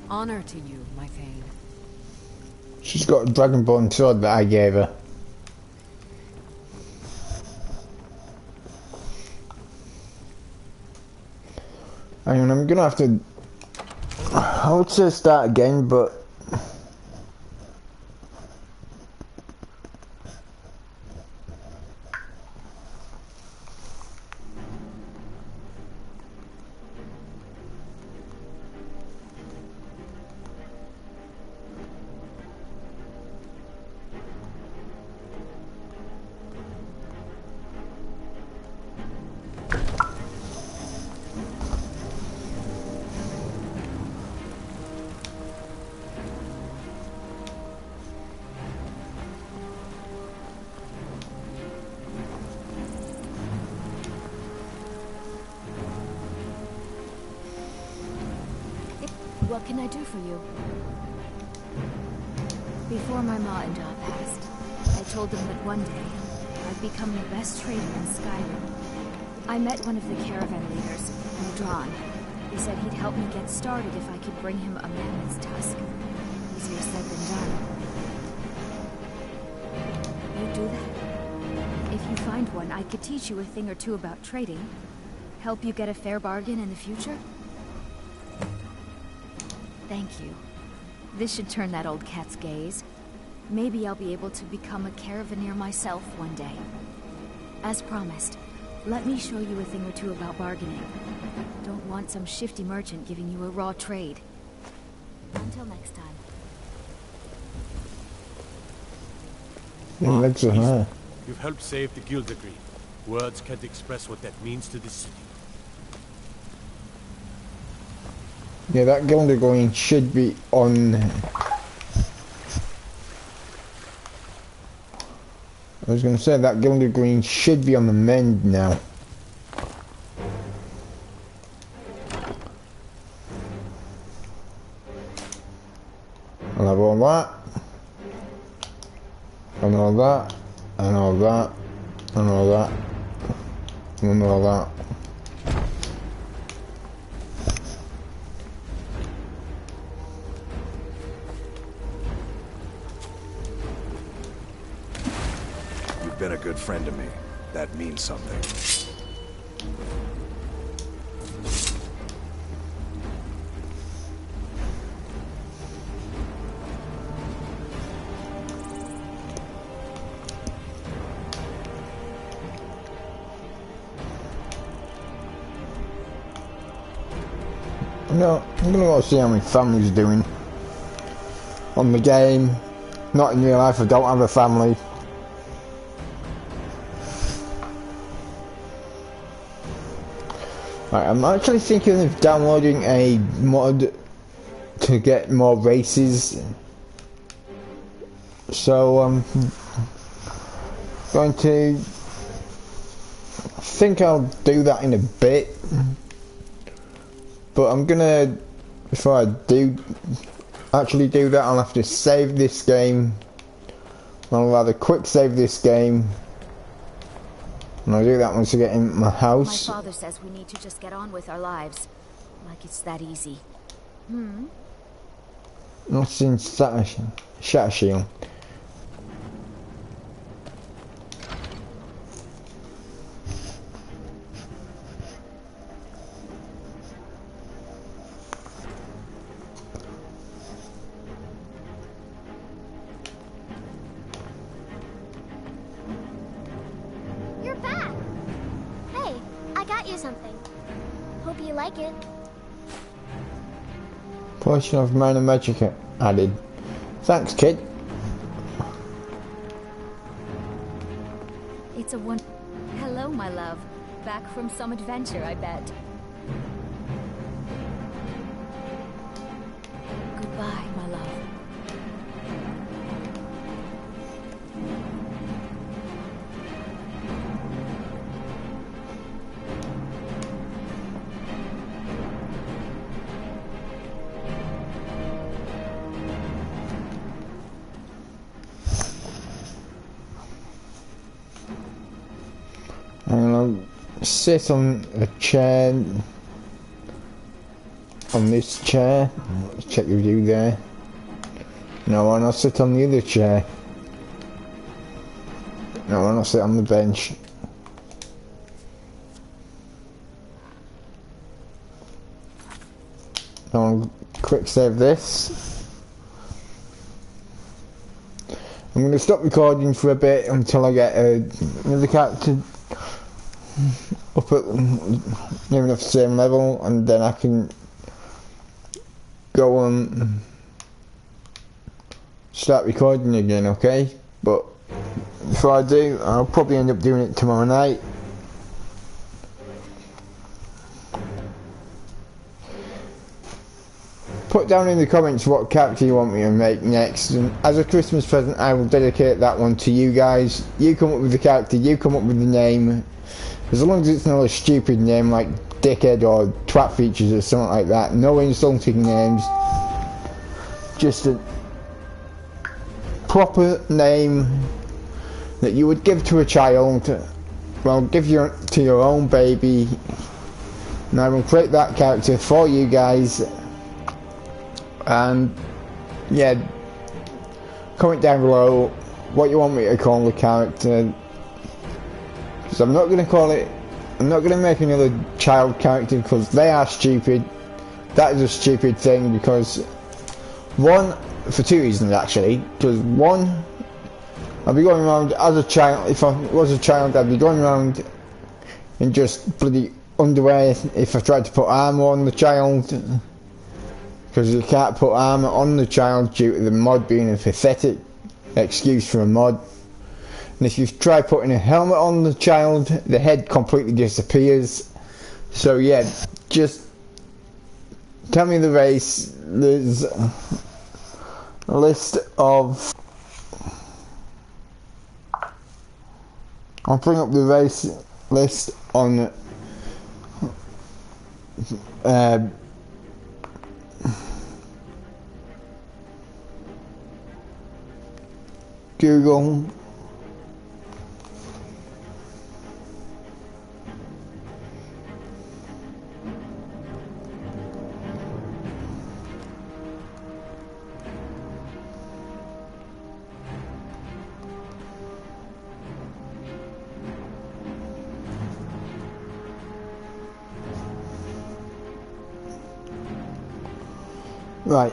Honor to you, my Thane. She's got a dragonborn sword that I gave her. Hang on, I'm gonna have to... I would say start again, but... What can I do for you? Before my ma and Da passed, I told them that one day I'd become the best trader in Skyrim. I met one of the caravan leaders, Modron. He said he'd help me get started if I could bring him a mammoth's tusk. Easier said than done. You do that? If you find one, I could teach you a thing or two about trading. Help you get a fair bargain in the future? Thank you. This should turn that old cat's gaze. Maybe I'll be able to become a caravaneer myself one day. As promised, let me show you a thing or two about bargaining. Don't want some shifty merchant giving you a raw trade. Until next time. You've helped save the guild degree. Words can't express what that means to this city. Yeah, that Gilder going should be on. I was going to say that Gilder Green should be on the mend now. I'll have all that, and all that, and all that, and all that, and all that. Been a good friend to me. That means something. No, I'm gonna go see how my family's doing on the game. Not in real life, I don't have a family. Right, I'm actually thinking of downloading a mod to get more races. So I'm going to think I'll do that in a bit. But I'm gonna, before I do actually do that, I'll have to save this game. I'll rather quick save this game. And I'll do that once I get in my house. My father says we need to just get on with our lives. Like it's that easy. What's in Shatter Shield? You're back! Hey, I got you something. Hope you like it. Portion of minor magic added. Thanks, kid. It's a one. Hello, my love. Back from some adventure, I bet. Goodbye, my love. And I'll sit on a chair, on this chair. Let's check the view there. No, and I'll sit on the other chair. No, and I'll sit on the bench. I'll quick save this. I'm going to stop recording for a bit until I get another character up at near enough the same level, and then I can go on start recording again, okay? But before I do, I'll probably end up doing it tomorrow night. Put down in the comments what character you want me to make next, and as a Christmas present I will dedicate that one to you guys. You come up with the character, you come up with the name, as long as it's not a stupid name like dickhead or twat features or something like that. No insulting names. Just a proper name that you would give to a child. Well, give to your own baby. And I will create that character for you guys. And yeah, comment down below what you want me to call the character. Because I'm not going to make another child character because they are stupid. That is a stupid thing because one, for two reasons actually. Because one, I'll be going around as a child. If I was a child, I'd be going around in just bloody underwear if I tried to put armor on the child. Because you can't put armor on the child due to the mod being a pathetic excuse for a mod. And if you try putting a helmet on the child, the head completely disappears. So yeah, just tell me the race. There's a list of... I'll bring up the race list on Google. Right.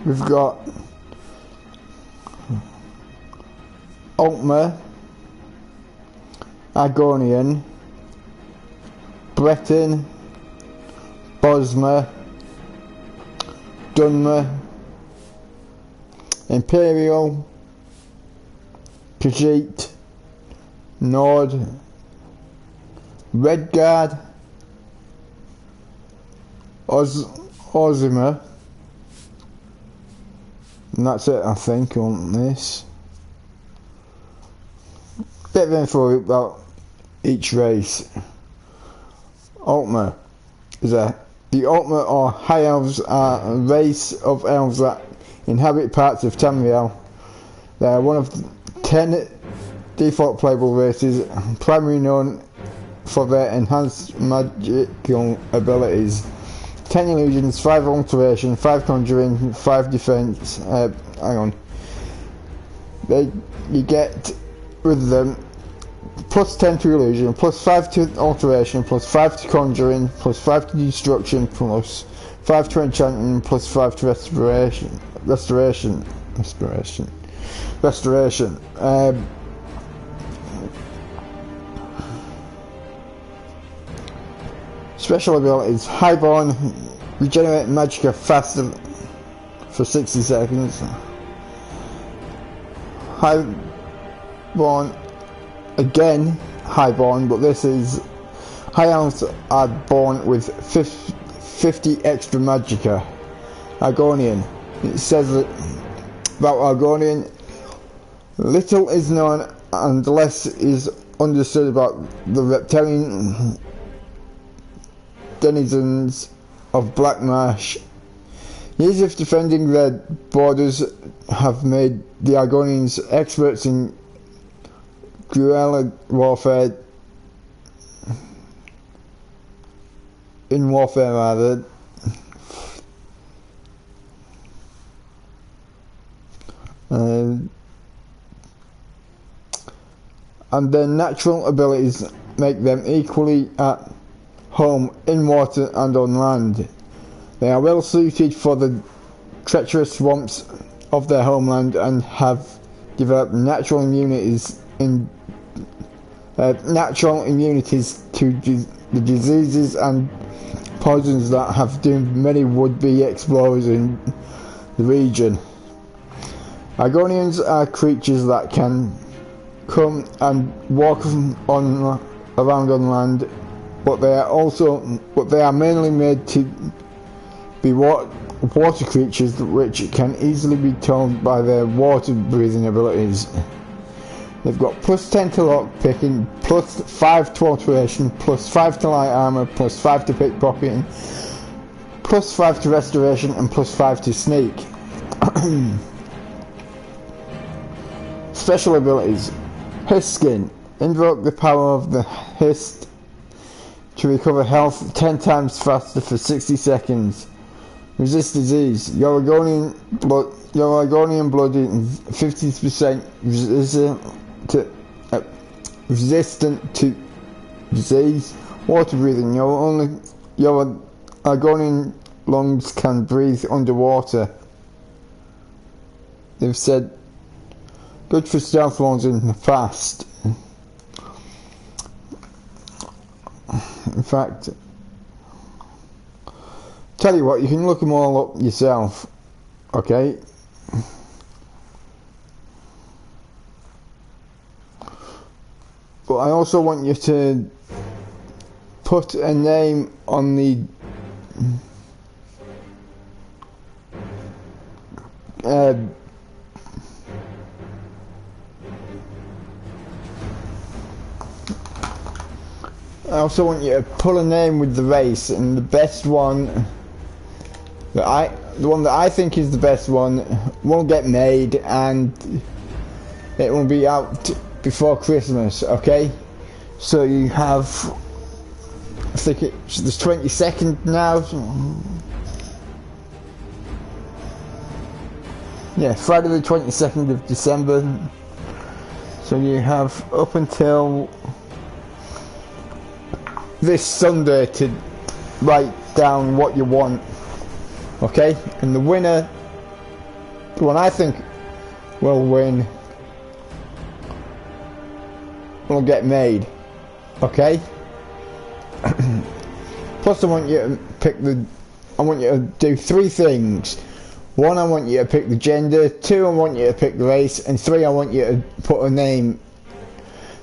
We've got Altmer, Argonian, Breton, Bosmer, Dunmer, Imperial, Khajiit, Nord, Redguard, Ozima, and that's it I think on this. Bit of info about each race. Altmer is the Altmer or High Elves are a race of elves that inhabit parts of Tamriel. They are one of 10 default playable races, primarily known for their enhanced magical abilities. 10 illusions, 5 alteration, 5 conjuring, 5 defense. Hang on. You get with them plus 10 to illusion, plus 5 to alteration, plus 5 to conjuring, plus 5 to destruction, plus 5 to enchanting, plus 5 to restoration. Special abilities: Highborn, regenerate magicka faster for 60 seconds. Highborn, again Highborn, but this is High Elves are born with 50 extra magicka. Argonian, it says that about Argonian, little is known and less is understood about the reptilian denizens of Black Marsh. Years of defending their borders have made the Argonians experts in guerrilla warfare. And their natural abilities make them equally at home in water and on land. They are well suited for the treacherous swamps of their homeland and have developed natural immunities to the diseases and poisons that have doomed many would-be explorers in the region. Argonians are creatures that can come and walk around on land, but they are mainly made to be water creatures which can easily be told by their water breathing abilities. They've got plus 10 to lock picking, plus 5 to alteration, plus 5 to light armor, plus 5 to pickpocketing, plus 5 to restoration, and plus 5 to sneak. Special abilities. Hist Skin. Invoke the power of the Hist to recover health 10 times faster for 60 seconds. Resist disease. Your Argonian blood is 50% resistant to disease. Water breathing. Your Argonian lungs can breathe underwater. They've said good for stealth ones in the past. In fact, tell you what, you can look them all up yourself, okay? But I also want you to put a name on the I also want you to pull a name with the race, and the best one the one that I think is the best one won't get made, and it will be out before Christmas, okay? So you have, I think it's the 22nd now. Yeah, Friday the 22nd of December. So you have up until this Sunday to write down what you want, okay? And the winner, the one I think will win, will get made, okay? Plus I want you to pick I want you to do 3 things. 1, I want you to pick the gender. 2, I want you to pick the race. And 3, I want you to put a name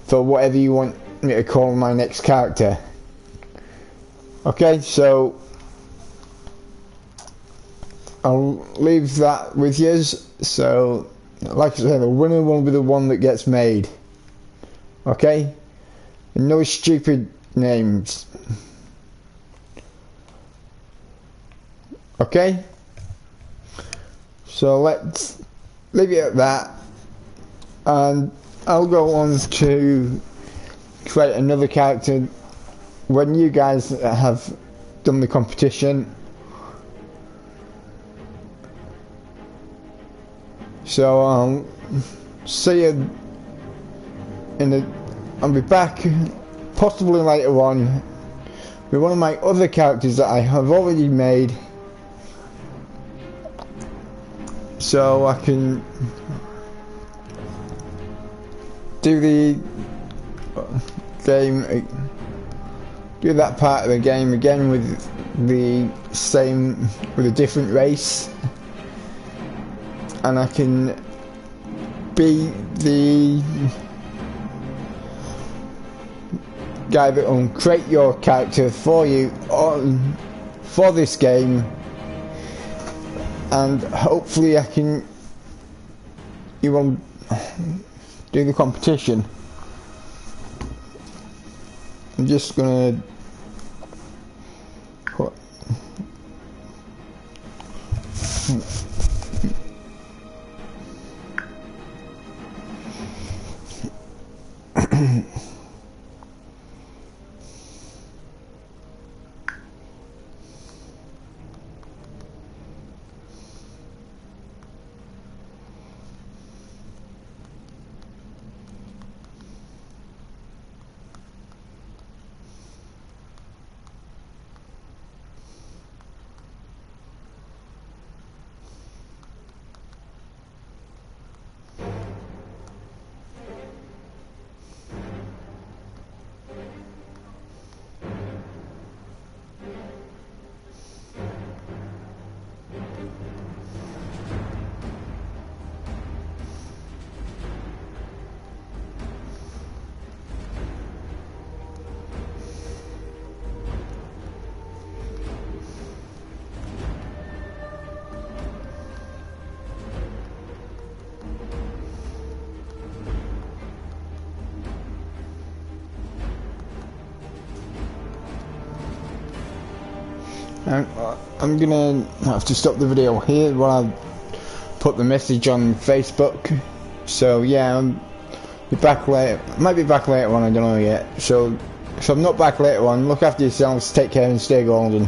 for whatever you want me to call my next character. Okay, so I'll leave that with you. So, like I said, the winner will be the one that gets made. Okay? And no stupid names. Okay? So let's leave it at that. And I'll go on to create another character when you guys have done the competition. So I'll see you I'll be back possibly later on with one of my other characters that I have already made, so I can do the game, do that part of the game again with a different race, and I can be the guy that will create your character for you for this game, and hopefully you will do the competition. I'm just gonna put I'm gonna have to stop the video here while I put the message on Facebook. So yeah, I'll be back later. Might be back later on, I don't know yet. So if I'm not back later on, look after yourselves, take care and stay golden.